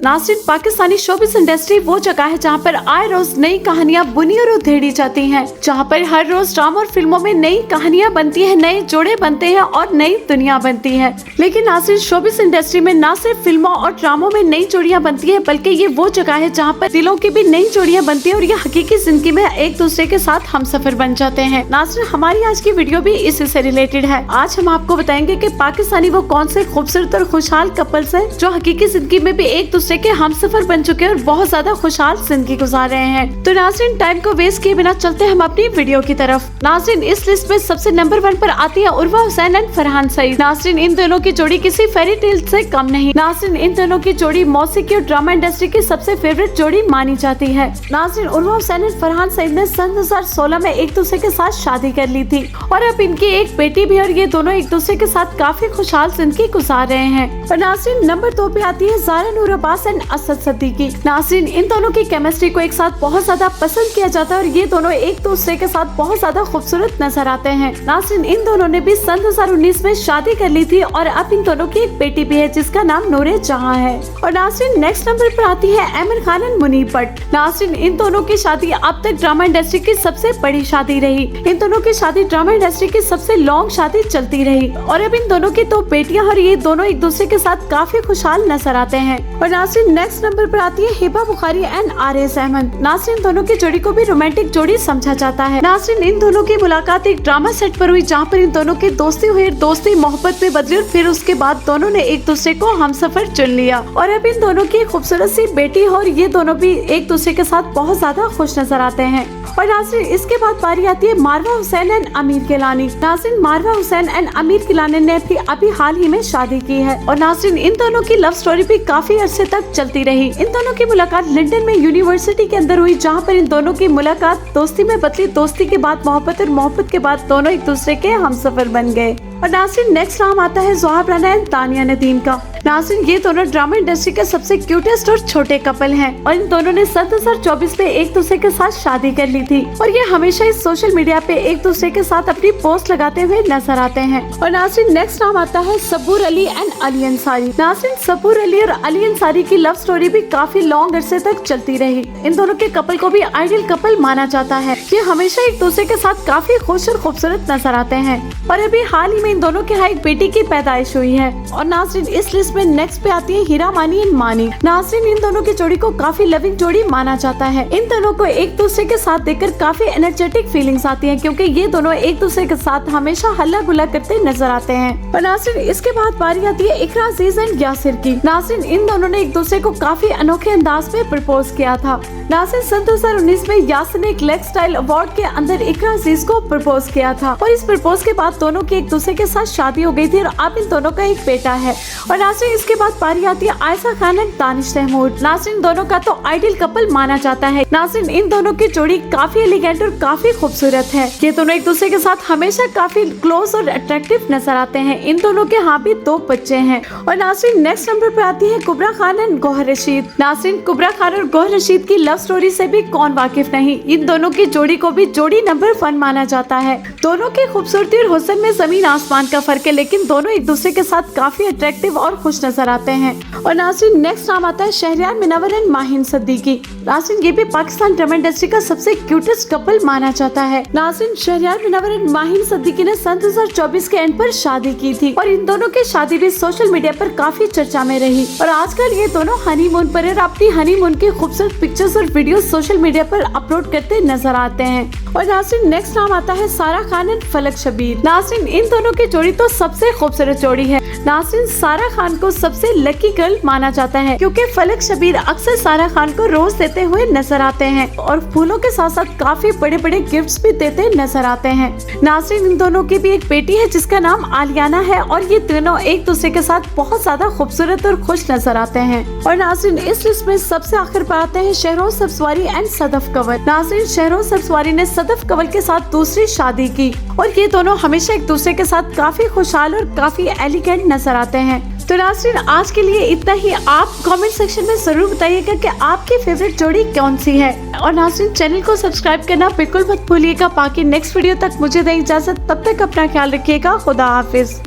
नाज़रीन, Pakistani showbiz industry वो जगह है जहाँ पर आए रोज नई कहानियाँ बुनी और उधेड़ी जाती हैं, जहाँ पर हर रोज ड्रामा और फिल्मों में नई कहानियाँ बनती हैं, नए जोड़े बनते हैं और नई दुनिया बनती है। लेकिन नाज़रीन, शोबिस इंडस्ट्री में न सिर्फ फिल्मों और ड्रामों में नई जोड़ियाँ बनती है, बल्कि ये वो जगह है जहाँ पर दिलों की भी नई जोड़ियाँ बनती है और ये हकीकी जिंदगी में एक दूसरे के साथ हमसफर बन जाते हैं। नाज़रीन, हमारी आज की वीडियो भी इसी से रिलेटेड है। आज हम आपको बताएंगे कि पाकिस्तानी वो कौन से खूबसूरत और खुशहाल कपल्स हैं जो हकीकी जिंदगी में भी एक दूसरे के हमसफर बन चुके हैं और बहुत ज्यादा खुशहाल जिंदगी गुजार रहे हैं। तो नाज़रीन, टाइम को वेस्ट किए बिना चलते हम अपनी वीडियो की तरफ। नाज़रीन, इस लिस्ट में सबसे नंबर 1 पर आती है उर्वा हुसैन एंड फरहान सईद। नाज़रीन, इन दोनों की जोड़ी किसी फेरी टेल से कम नहीं। नाज़रीन, इन दोनों की जोड़ी मौसीकी और ड्रामा इंडस्ट्री की सबसे फेवरेट जोड़ी मानी जाती है। नाज़रीन, उर्वा हुसैन एंड फरहान सईद ने सन 2016 में एक दूसरे के साथ शादी कर ली थी और अब इनकी एक बेटी भी, और ये दोनों एक दूसरे के साथ काफी खुशहाल जिंदगी गुजार रहे हैं। और नाज़रीन, नंबर 2 पे आती है ज़ारा नूर अब्बास एंड असद सिद्दीकी। नाज़रीन, इन दोनों की केमिस्ट्री को एक साथ बहुत ज्यादा पसंद किया जाता है और ये दोनों एक दूसरे के साथ बहुत ज्यादा खूबसूरत नजर आते हैं। नाज़रीन, इन दोनों ने भी सन 2019 में शादी कर ली थी और अब इन दोनों की एक बेटी भी है जिसका नाम नूरे जहां है। और नाज़रीन, नेक्स्ट नंबर पर आती है आमिर खान एंड मुनीब भट्ट। नाज़रीन, इन दोनों की शादी अब तक ड्रामा इंडस्ट्री की सबसे बड़ी शादी रही। इन दोनों की शादी ड्रामा इंडस्ट्री की सबसे लॉन्ग शादी चलती रही और अब इन दोनों की 2 बेटियां और ये दोनों एक दूसरे के साथ काफी खुशहाल नजर आते हैं। और नाज़रीन, नेक्स्ट नंबर पर आती है हिबा बुखारी एंड आरिस अहमद। नाज़रीन, दोनों की जोड़ी को भी रोमांटिक जोड़ी समझा जाता है। नाज़रीन, इन दोनों की मुलाकात एक ड्रामा सेट पर हुई जहाँ पर इन दोनों की दोस्ती हुई, दोस्ती मोहब्बत में बदली और फिर उसके बाद दोनों ने एक दूसरे को हमसफर चुन लिया और अब इन दोनों की खूबसूरत सी बेटी है और ये दोनों भी एक दूसरे के साथ बहुत ज्यादा खुश नजर आते हैं। और नाज़रीन, इसके बाद बारी आती है मारवा हुसैन एंड आमिर गिलानी। नाज़रीन, मारवा हुसैन एंड आमिर गिलानी ने भी अभी हाल ही में शादी की है और नाज़रीन, इन दोनों की लव स्टोरी भी काफी अरसे तक चलती रही। इन दोनों की मुलाकात लंदन में यूनिवर्सिटी के अंदर हुई जहाँ पर इन दोनों की मुलाकात दोस्ती में बदली, दोस्ती के बाद मोहब्बत और मोहब्बत के बाद दोनों एक दूसरे के हमसफर बन गए। और नाज़रीन, नेक्स्ट नाम आता है ज़ोहाब राना एंड तानिया नदीम का। नाज़रीन, ये दोनों ड्रामा इंडस्ट्री के सबसे क्यूटेस्ट और छोटे कपल हैं और इन दोनों ने सन 2024 में एक दूसरे के साथ शादी कर ली थी और ये हमेशा इस सोशल मीडिया पे एक दूसरे के साथ अपनी पोस्ट लगाते हुए नजर आते हैं। और नाज़रीन, नेक्स्ट नाम आता है सबूर अली एंड अली अंसारी। नाज़रीन, सबूर अली और अली अंसारी की लव स्टोरी भी काफी लॉन्ग अरसे तक चलती रही। इन दोनों के कपल को भी आइडियल कपल माना जाता है। ये हमेशा एक दूसरे के साथ काफी खुश और खूबसूरत नजर आते हैं और अभी हाल ही में इन दोनों के यहाँ एक बेटी की पैदाइश हुई है। और नाज़रीन, इस लिस्ट में नेक्स्ट पे आती है हीरा मानी एंड मानी। नाज़रीन, इन दोनों की जोड़ी को काफी लविंग जोड़ी माना जाता है। इन दोनों को एक दूसरे के साथ देखकर काफी एनर्जेटिक फीलिंग्स आती हैं क्योंकि ये दोनों एक दूसरे के साथ हमेशा हल्ला गुल्ला करते नजर आते हैं। और नाज़रीन, इसके बाद बारी आती है इकरा अजीज एंड यासिर की। नाज़रीन, इन दोनों ने एक दूसरे को काफी अनोखे अंदाज में प्रपोज किया था। नाज़रीन, सन 2019 में यासिर ने एक लेग स्टाइल अवार्ड के अंदर इकरा अजीज को प्रपोज किया था और इस प्रपोज के बाद दोनों की एक दूसरे के साथ शादी हो गई थी और अब इन दोनों का एक बेटा है। और नाज़रीन, इसके बाद बारी आती है आयशा खान एंड दानिश तैमूर। नाज़रीन, दोनों का तो आइडियल कपल माना जाता है। नाज़रीन, इन दोनों की जोड़ी काफी एलिगेंट और काफी खूबसूरत है। ये दोनों एक दूसरे के साथ हमेशा काफी क्लोज और अट्रैक्टिव नजर आते हैं। इन दोनों के यहाँ भी 2 बच्चे हैं। और नाज़रीन, नेक्स्ट नंबर पे आती है कुबरा खान एंड गौहर रशीद। नाज़रीन, कुबरा खान और गौहर रशीद की लव स्टोरी से भी कौन वाकिफ नहीं। इन दोनों की जोड़ी को भी जोड़ी नंबर 1 माना जाता है। दोनों की खूबसूरती और हुस्न में जमीन आसमान का फर्क है, लेकिन दोनों एक दूसरे के साथ काफी अट्रैक्टिव और खुश नजर आते हैं। और नाज़रीन, नेक्स्ट नाम आता है शहरयार मुनव्वर एंड माहिन सिद्दीकी। नाज़रीन, ये भी पाकिस्तान ड्रामा इंडस्ट्री का सबसे क्यूटेस्ट कपल माना जाता है। नाज़रीन, शहरयार मुनव्वर एंड माहिन सिद्दीकी ने सन 2024 के एंड पर शादी की थी और इन दोनों की शादी भी सोशल मीडिया पर काफी चर्चा में रही और आजकल ये दोनों हनीमून पर है और अपनी हनीमून की खूबसूरत पिक्चर्स और वीडियोस सोशल मीडिया पर अपलोड करते नजर आते हैं। और नाज़रीन, नेक्स्ट नाम आता है सारा खान एंड फलक शबीर। नाज़रीन, इन दोनों की जोड़ी तो सबसे खूबसूरत जोड़ी है। नाज़रीन, सारा खान को सबसे लकी गर्ल माना जाता है क्योंकि फलक शबीर अक्सर सारा खान को रोज देते हुए नजर आते हैं और फूलों के साथ साथ काफी बड़े बड़े गिफ्ट्स भी देते नजर आते हैं। नाज़रीन, इन दोनों की भी एक बेटी है जिसका नाम आलियाना है और ये दोनों एक दूसरे के साथ बहुत ज्यादा खूबसूरत और खुश नजर आते हैं। और नाज़रीन, इस लिस्ट में सबसे आखिर पर आते हैं शहरोज सब्सवारी एंड सदफ कंवल। नाज़रीन, शहरोज सब्सवारी ने सदफ कंवल के साथ दूसरी शादी की और ये दोनों हमेशा एक दूसरे के साथ काफी खुशहाल और काफी एलिगेंट नजर आते हैं। तो नाज़रीन, आज के लिए इतना ही। आप कमेंट सेक्शन में जरूर बताइएगा कि आपकी फेवरेट जोड़ी कौन सी है और नाज़रीन, चैनल को सब्सक्राइब करना बिल्कुल मत भूलिएगा। बाकी नेक्स्ट वीडियो तक मुझे दें इजाजत, तब तक अपना ख्याल रखिएगा। खुदा हाफिज।